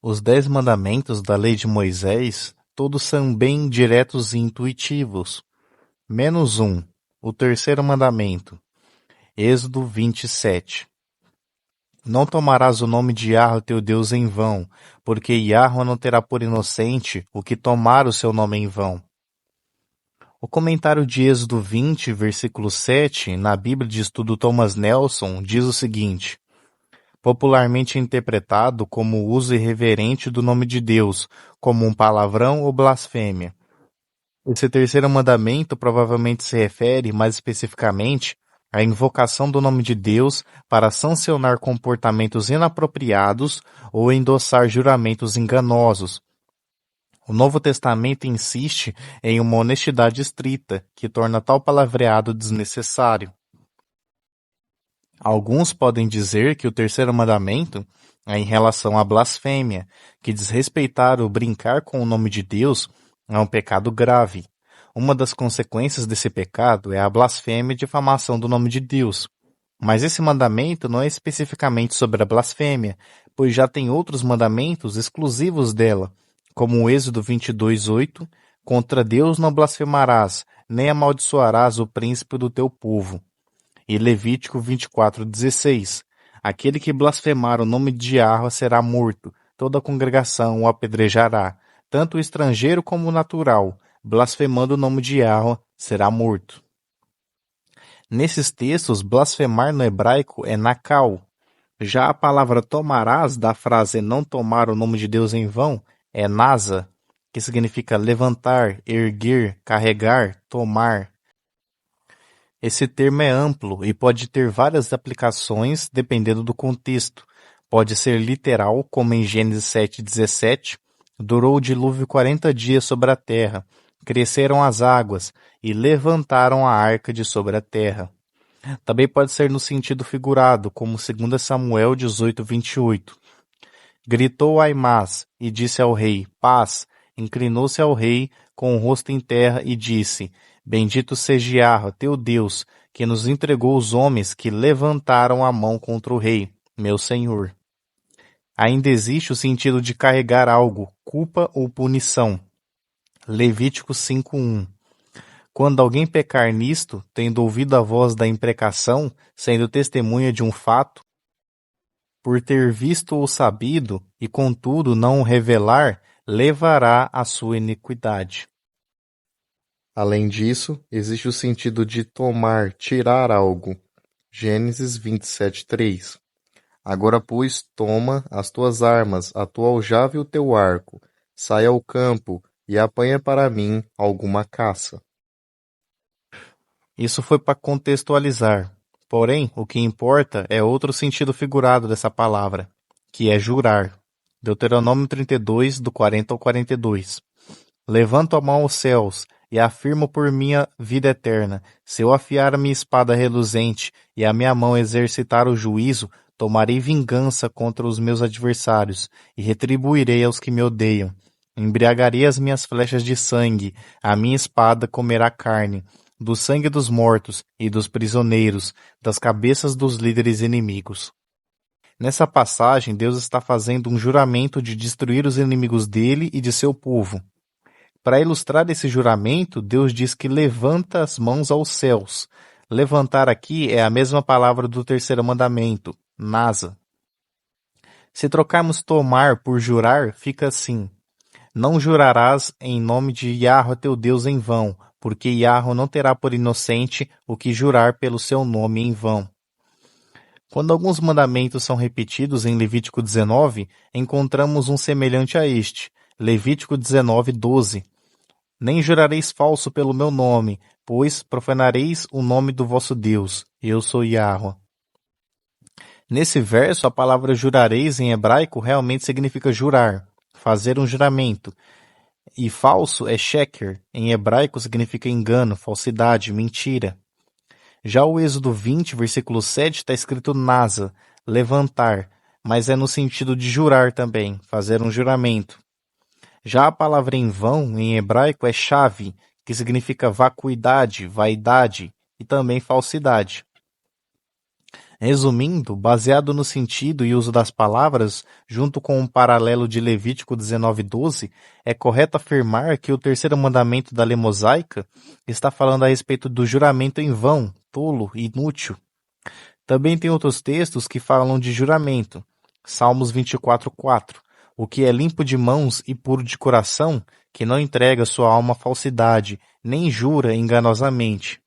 Os 10 mandamentos da lei de Moisés, todos são bem diretos e intuitivos. Menos um, o terceiro mandamento. Êxodo 27. Não tomarás o nome de Yahweh teu Deus em vão, porque Yahweh não terá por inocente o que tomar o seu nome em vão. O comentário de Êxodo 20, versículo 7, na Bíblia de Estudo Thomas Nelson, diz o seguinte: popularmente interpretado como o uso irreverente do nome de Deus, como um palavrão ou blasfêmia. Esse terceiro mandamento provavelmente se refere, mais especificamente, à invocação do nome de Deus para sancionar comportamentos inapropriados ou endossar juramentos enganosos. O Novo Testamento insiste em uma honestidade estrita, que torna tal palavreado desnecessário. Alguns podem dizer que o terceiro mandamento é em relação à blasfêmia, que desrespeitar ou brincar com o nome de Deus é um pecado grave. Uma das consequências desse pecado é a blasfêmia e difamação do nome de Deus. Mas esse mandamento não é especificamente sobre a blasfêmia, pois já tem outros mandamentos exclusivos dela, como o Êxodo 22:8, contra Deus não blasfemarás, nem amaldiçoarás o príncipe do teu povo. E Levítico 24:16, aquele que blasfemar o nome de Yahweh será morto, toda a congregação o apedrejará, tanto o estrangeiro como o natural, blasfemando o nome de Yahweh será morto. Nesses textos, blasfemar no hebraico é nakal. Já a palavra tomarás da frase não tomar o nome de Deus em vão é nasa, que significa levantar, erguer, carregar, tomar. Esse termo é amplo e pode ter várias aplicações dependendo do contexto. Pode ser literal, como em Gênesis 7:17, durou o dilúvio 40 dias sobre a terra, cresceram as águas e levantaram a arca de sobre a terra. Também pode ser no sentido figurado, como 2 Samuel 18:28. Gritou Aimás e disse ao rei, paz, inclinou-se ao rei com o rosto em terra e disse, bendito seja Yahweh, teu Deus, que nos entregou os homens que levantaram a mão contra o rei, meu senhor. Ainda existe o sentido de carregar algo, culpa ou punição. Levítico 5:1. Quando alguém pecar nisto, tendo ouvido a voz da imprecação, sendo testemunha de um fato, por ter visto ou sabido, e contudo não o revelar, levará a sua iniquidade. Além disso, existe o sentido de tomar, tirar algo. Gênesis 27:3. Agora, pois, toma as tuas armas, a tua aljava e o teu arco, sai ao campo e apanha para mim alguma caça. Isso foi para contextualizar. Porém, o que importa é outro sentido figurado dessa palavra, que é jurar. Deuteronômio 32, do 40 ao 42. Levanto a mão aos céus e afirmo por minha vida eterna, se eu afiar a minha espada reluzente e a minha mão exercitar o juízo, tomarei vingança contra os meus adversários e retribuirei aos que me odeiam. Embriagarei as minhas flechas de sangue, a minha espada comerá carne, do sangue dos mortos e dos prisioneiros, das cabeças dos líderes inimigos. Nessa passagem, Deus está fazendo um juramento de destruir os inimigos dele e de seu povo. Para ilustrar esse juramento, Deus diz que levanta as mãos aos céus. Levantar aqui é a mesma palavra do terceiro mandamento, nasa. Se trocarmos tomar por jurar, fica assim: não jurarás em nome de Yahweh teu Deus em vão, porque Yahweh não terá por inocente o que jurar pelo seu nome em vão. Quando alguns mandamentos são repetidos em Levítico 19, encontramos um semelhante a este, Levítico 19:12. Nem jurareis falso pelo meu nome, pois profanareis o nome do vosso Deus. Eu sou Yahweh. Nesse verso, a palavra jurareis em hebraico realmente significa jurar, fazer um juramento. E falso é sheker, em hebraico significa engano, falsidade, mentira. Já o Êxodo 20, versículo 7, está escrito nasa, levantar, mas é no sentido de jurar também, fazer um juramento. Já a palavra em vão, em hebraico, é chave, que significa vacuidade, vaidade e também falsidade. Resumindo, baseado no sentido e uso das palavras, junto com um paralelo de Levítico 19:12, é correto afirmar que o terceiro mandamento da lei mosaica está falando a respeito do juramento em vão, tolo e inútil. Também tem outros textos que falam de juramento. Salmos 24:4. O que é limpo de mãos e puro de coração, que não entrega sua alma à falsidade, nem jura enganosamente.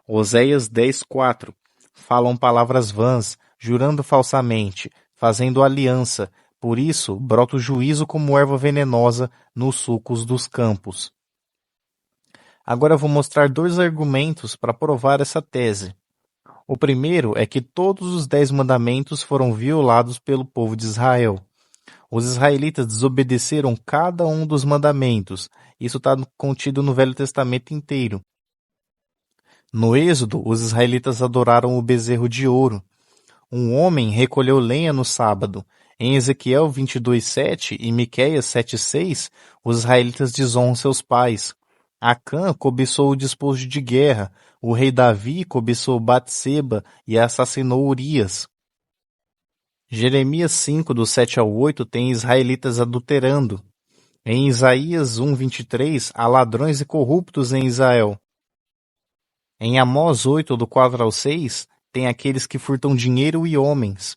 Oséias 10:4. Falam palavras vãs, jurando falsamente, fazendo aliança. Por isso, brota o juízo como erva venenosa nos sulcos dos campos. Agora eu vou mostrar 2 argumentos para provar essa tese. O primeiro é que todos os 10 mandamentos foram violados pelo povo de Israel. Os israelitas desobedeceram cada um dos mandamentos. Isso está contido no Velho Testamento inteiro. No Êxodo, os israelitas adoraram o bezerro de ouro. Um homem recolheu lenha no sábado. Em Ezequiel 22:7 e Miqueias 7:6, os israelitas desonram seus pais. Acã cobiçou o despojo de guerra. O rei Davi cobiçou Batseba e assassinou Urias. Jeremias 5, do 7 ao 8, tem israelitas adulterando. Em Isaías 1:23, há ladrões e corruptos em Israel. Em Amós 8, do 4 ao 6, tem aqueles que furtam dinheiro e homens.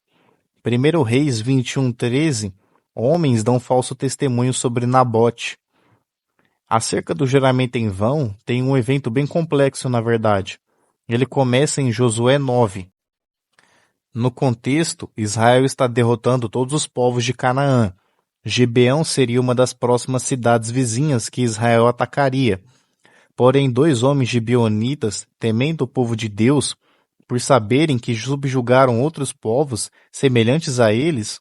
1 Reis 21:13, homens dão falso testemunho sobre Nabote. Acerca do juramento em vão, tem um evento bem complexo, na verdade. Ele começa em Josué 9. No contexto, Israel está derrotando todos os povos de Canaã. Gibeão seria uma das próximas cidades vizinhas que Israel atacaria. Porém, 2 homens gibeonitas, temendo o povo de Deus, por saberem que subjugaram outros povos semelhantes a eles,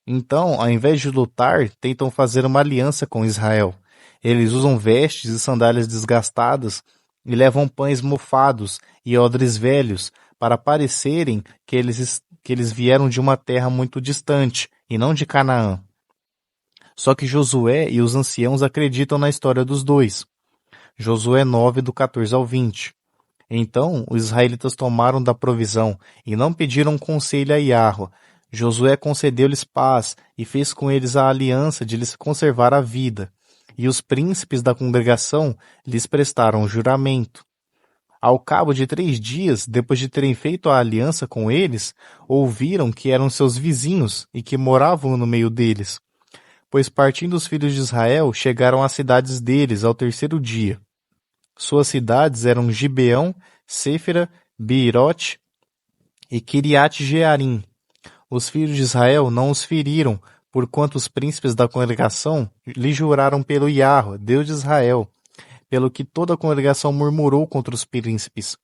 então, ao invés de lutar, tentam fazer uma aliança com Israel. Eles usam vestes e sandálias desgastadas e levam pães mofados e odres velhos para parecerem que eles vieram de uma terra muito distante e não de Canaã. Só que Josué e os anciãos acreditam na história dos dois. Josué 9, do 14 ao 20. Então os israelitas tomaram da provisão e não pediram conselho a Iarro. Josué concedeu-lhes paz e fez com eles a aliança de lhes conservar a vida. E os príncipes da congregação lhes prestaram juramento. Ao cabo de 3 dias, depois de terem feito a aliança com eles, ouviram que eram seus vizinhos e que moravam no meio deles. Pois partindo os filhos de Israel, chegaram às cidades deles ao 3º dia. Suas cidades eram Gibeão, Séfera, Beerote e Kiriat-Jearim. Os filhos de Israel não os feriram, porquanto os príncipes da congregação lhe juraram pelo Iahve, Deus de Israel, pelo que toda a congregação murmurou contra os príncipes.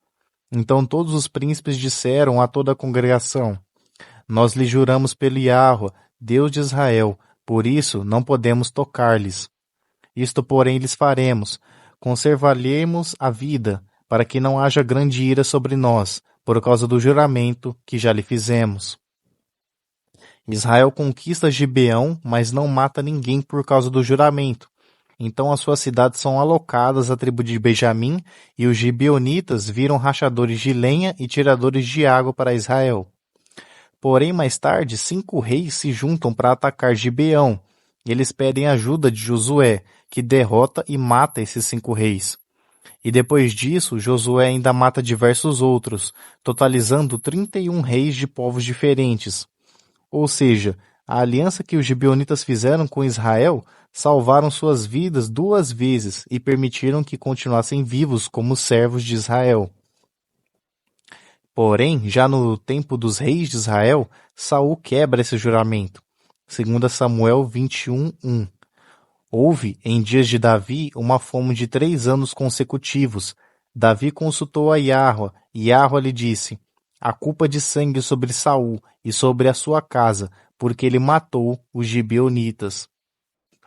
Então todos os príncipes disseram a toda a congregação: Nós lhe juramos pelo Iahve, Deus de Israel, por isso não podemos tocar-lhes. Isto, porém, lhes faremos: conservar-lhe-emos a vida, para que não haja grande ira sobre nós, por causa do juramento que já lhe fizemos. Israel conquista Gibeão, mas não mata ninguém por causa do juramento. Então as suas cidades são alocadas à tribo de Benjamim, e os gibeonitas viram rachadores de lenha e tiradores de água para Israel. Porém, mais tarde, 5 reis se juntam para atacar Gibeão. Eles pedem ajuda de Josué, que derrota e mata esses 5 reis. E depois disso, Josué ainda mata diversos outros, totalizando 31 reis de povos diferentes. Ou seja, a aliança que os gibeonitas fizeram com Israel salvaram suas vidas 2 vezes e permitiram que continuassem vivos como servos de Israel. Porém, já no tempo dos reis de Israel, Saul quebra esse juramento. 2 Samuel 21:1. Houve, em dias de Davi, uma fome de 3 anos consecutivos. Davi consultou a Iahve, e Iahve lhe disse: a culpa de sangue sobre Saul e sobre a sua casa, porque ele matou os gibeonitas.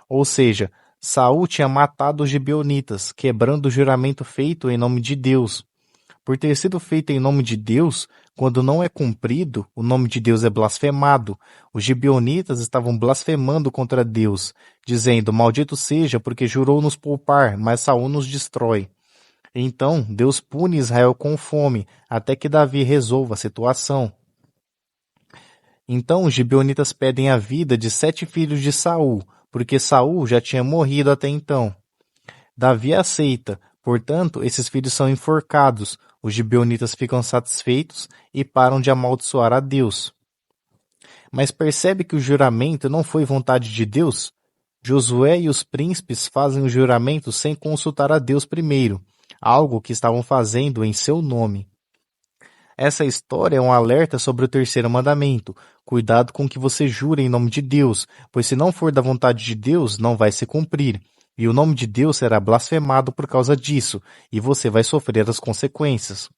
Ou seja, Saul tinha matado os gibeonitas, quebrando o juramento feito em nome de Deus. Por ter sido feito em nome de Deus, quando não é cumprido, o nome de Deus é blasfemado. Os gibeonitas estavam blasfemando contra Deus, dizendo: maldito seja, porque jurou nos poupar, mas Saul nos destrói. Então, Deus pune Israel com fome, até que Davi resolva a situação. Então os gibeonitas pedem a vida de 7 filhos de Saul, porque Saul já tinha morrido até então. Davi aceita, portanto, esses filhos são enforcados. Os gibeonitas ficam satisfeitos e param de amaldiçoar a Deus. Mas percebe que o juramento não foi vontade de Deus? Josué e os príncipes fazem o juramento sem consultar a Deus primeiro, algo que estavam fazendo em seu nome. Essa história é um alerta sobre o terceiro mandamento. Cuidado com o que você jura em nome de Deus, pois se não for da vontade de Deus, não vai se cumprir. E o nome de Deus será blasfemado por causa disso, e você vai sofrer as consequências.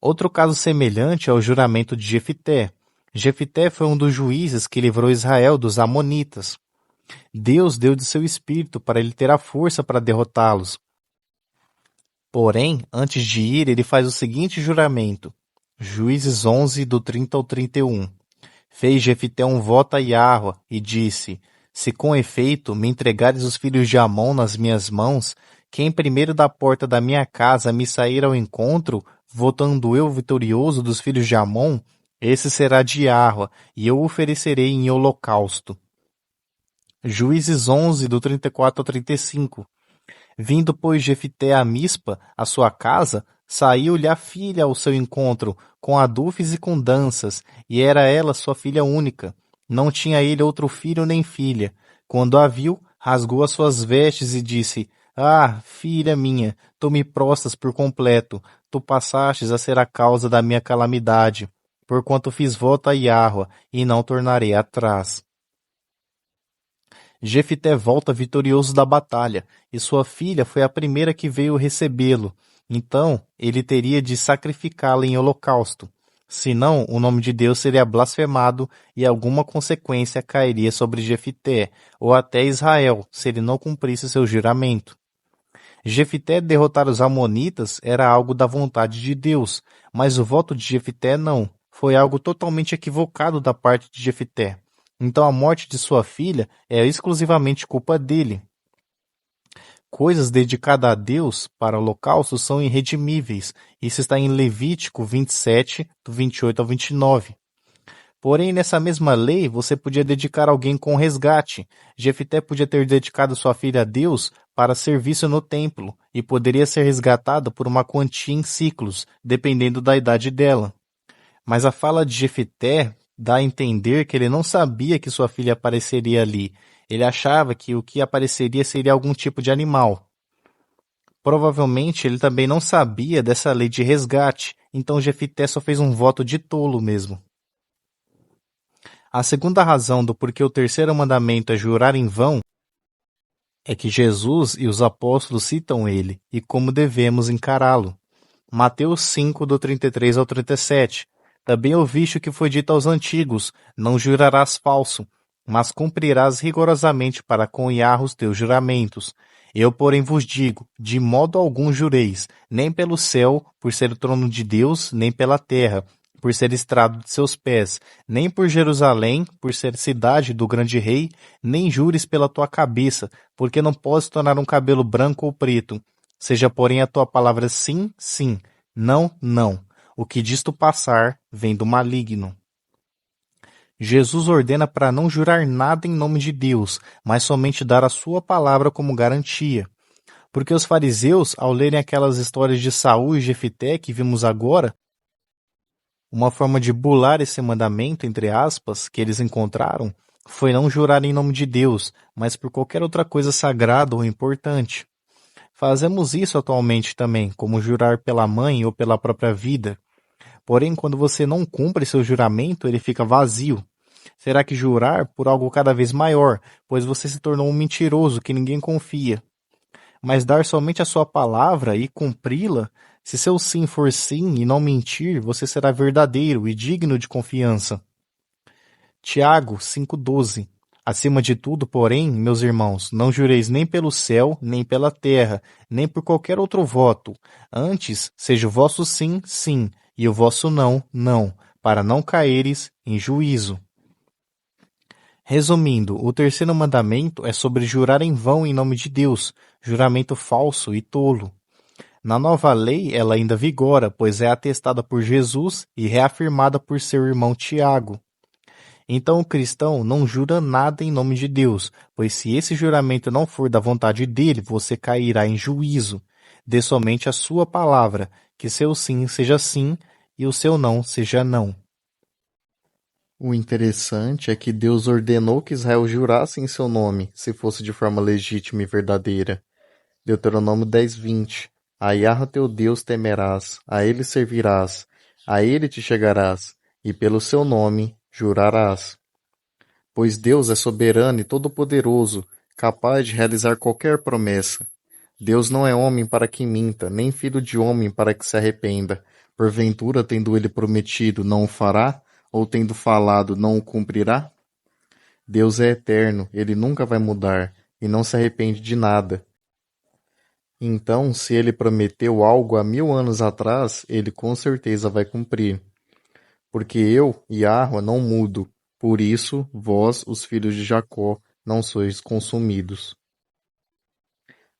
Outro caso semelhante é o juramento de Jefité. Jefité foi um dos juízes que livrou Israel dos amonitas. Deus deu de seu espírito para ele ter a força para derrotá-los. Porém, antes de ir, ele faz o seguinte juramento. Juízes 11, do 30 ao 31. Fez Jefité um voto a Yahveh e disse: Se com efeito me entregares os filhos de Amon nas minhas mãos, quem primeiro da porta da minha casa me sair ao encontro, votando eu vitorioso dos filhos de Amon, esse será de Yahveh, e eu o oferecerei em holocausto. Juízes 11, do 34 ao 35. Vindo, pois, Jefité a Mispa, a sua casa, saiu-lhe a filha ao seu encontro, com adufes e com danças, e era ela sua filha única. Não tinha ele outro filho nem filha. Quando a viu, rasgou as suas vestes e disse: Ah, filha minha, tu me prostas por completo, tu passastes a ser a causa da minha calamidade, porquanto fiz voto a Yahveh, e não tornarei atrás. Jefité volta vitorioso da batalha, e sua filha foi a primeira que veio recebê-lo. Então, ele teria de sacrificá-la em holocausto. Senão, o nome de Deus seria blasfemado e alguma consequência cairia sobre Jefité, ou até Israel, se ele não cumprisse seu juramento. Jefité derrotar os amonitas era algo da vontade de Deus, mas o voto de Jefité não. Foi algo totalmente equivocado da parte de Jefité. Então a morte de sua filha é exclusivamente culpa dele. Coisas dedicadas a Deus para holocausto são irredimíveis. Isso está em Levítico 27, do 28 ao 29. Porém, nessa mesma lei, você podia dedicar alguém com resgate. Jefité podia ter dedicado sua filha a Deus para serviço no templo e poderia ser resgatada por uma quantia em ciclos, dependendo da idade dela. Mas a fala de Jefité dá a entender que ele não sabia que sua filha apareceria ali. Ele achava que o que apareceria seria algum tipo de animal. Provavelmente ele também não sabia dessa lei de resgate, então Jefité só fez um voto de tolo mesmo. A segunda razão do porquê o terceiro mandamento é jurar em vão é que Jesus e os apóstolos citam ele e como devemos encará-lo. Mateus 5, do 33 ao 37. Também ouviste o que foi dito aos antigos: não jurarás falso, mas cumprirás rigorosamente para com Yahveh os teus juramentos. Eu, porém, vos digo, de modo algum jureis, nem pelo céu, por ser o trono de Deus, nem pela terra, por ser estrado de seus pés, nem por Jerusalém, por ser cidade do grande rei, nem jures pela tua cabeça, porque não podes tornar um cabelo branco ou preto. Seja, porém, a tua palavra sim, sim, não, não. O que disto passar vem do maligno. Jesus ordena para não jurar nada em nome de Deus, mas somente dar a sua palavra como garantia. Porque os fariseus, ao lerem aquelas histórias de Saul e Jefité que vimos agora, uma forma de bular esse mandamento, entre aspas, que eles encontraram, foi não jurar em nome de Deus, mas por qualquer outra coisa sagrada ou importante. Fazemos isso atualmente também, como jurar pela mãe ou pela própria vida. Porém, quando você não cumpre seu juramento, ele fica vazio. Será que jurar por algo cada vez maior, pois você se tornou um mentiroso que ninguém confia? Mas dar somente a sua palavra e cumpri-la, se seu sim for sim e não mentir, você será verdadeiro e digno de confiança. Tiago 5,12. Acima de tudo, porém, meus irmãos, não jureis nem pelo céu, nem pela terra, nem por qualquer outro voto. Antes, seja o vosso sim, sim, e o vosso não, não, para não caíres em juízo. Resumindo, o terceiro mandamento é sobre jurar em vão em nome de Deus, juramento falso e tolo. Na nova lei, ela ainda vigora, pois é atestada por Jesus e reafirmada por seu irmão Tiago. Então o cristão não jura nada em nome de Deus, pois se esse juramento não for da vontade dele, você cairá em juízo. Dê somente a sua palavra, que seu sim seja sim e o seu não seja não. O interessante é que Deus ordenou que Israel jurasse em seu nome, se fosse de forma legítima e verdadeira. Deuteronômio 10:20. A Yahweh teu Deus temerás, a ele servirás, a ele te chegarás, e pelo seu nome jurarás. Pois Deus é soberano e todo-poderoso, capaz de realizar qualquer promessa. Deus não é homem para que minta, nem filho de homem para que se arrependa. Porventura, tendo ele prometido, não o fará? Ou tendo falado, não o cumprirá? Deus é eterno, ele nunca vai mudar, e não se arrepende de nada. Então, se ele prometeu algo há 1000 anos atrás, ele com certeza vai cumprir. Porque eu, Yahweh, não mudo. Por isso, vós, os filhos de Jacó, não sois consumidos.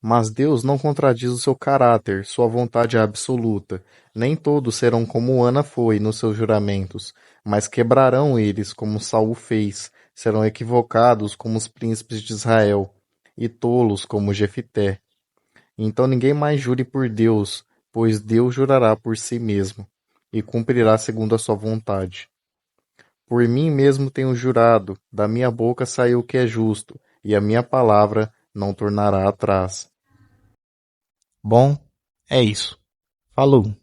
Mas Deus não contradiz o seu caráter, sua vontade é absoluta. Nem todos serão como Ana foi nos seus juramentos, mas quebrarão eles, como Saul fez, serão equivocados como os príncipes de Israel, e tolos como Jefité. Então ninguém mais jure por Deus, pois Deus jurará por si mesmo, e cumprirá segundo a sua vontade. Por mim mesmo tenho jurado, da minha boca saiu o que é justo, e a minha palavra não tornará atrás. Bom, é isso. Falou!